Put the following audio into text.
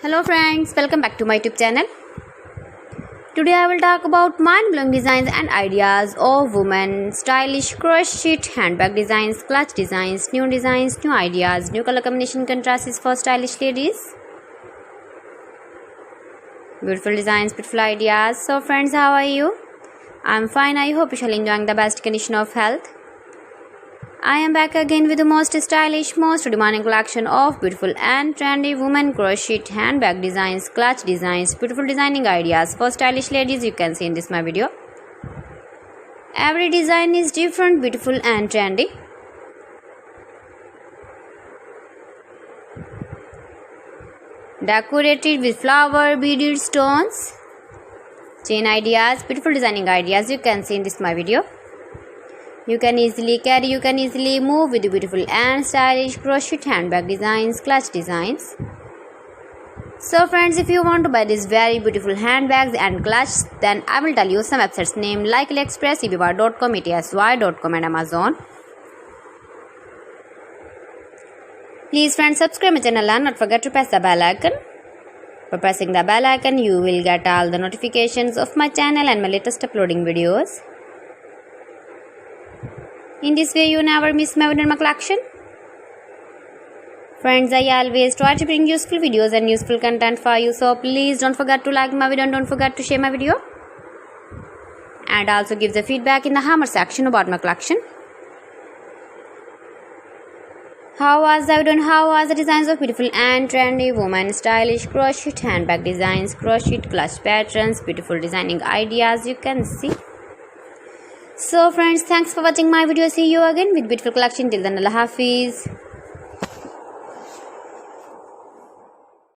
Hello friends, welcome back to my YouTube channel. Today I will talk about mind-blowing designs and ideas of women, stylish crochet handbag designs, clutch designs, new ideas, new color combination contrasts for stylish ladies. Beautiful designs, beautiful ideas. So friends, how are you? I'm fine. I hope you shall enjoying the best condition of health. I am back again with the most stylish, most demanding collection of beautiful and trendy women crochet handbag designs, clutch designs, beautiful designing ideas for stylish ladies you can see in this my video. Every design is different, beautiful and trendy. Decorated with flower beaded stones. Chain ideas, beautiful designing ideas you can see in this my video. You can easily carry, you can easily move with beautiful and stylish crochet handbag designs, clutch designs. So friends, if you want to buy these very beautiful handbags and clutch, then I will tell you some websites name like AliExpress, eBay.com, ETSY.com and Amazon. Please friends, subscribe my channel and not forget to press the bell icon. By pressing the bell icon, you will get all the notifications of my channel and my latest uploading videos. In this way, you never miss my video in my collection. Friends, I always try to bring useful videos and useful content for you. So please don't forget to like my video and don't forget to share my video. And also give the feedback in the hammer section about my collection. How was the video and how was the designs of beautiful and trendy women, stylish crochet handbag designs, crochet clutch patterns, beautiful designing ideas you can see. So friends, thanks for watching my video. See you again with beautiful collection. Till then, Allah Hafiz.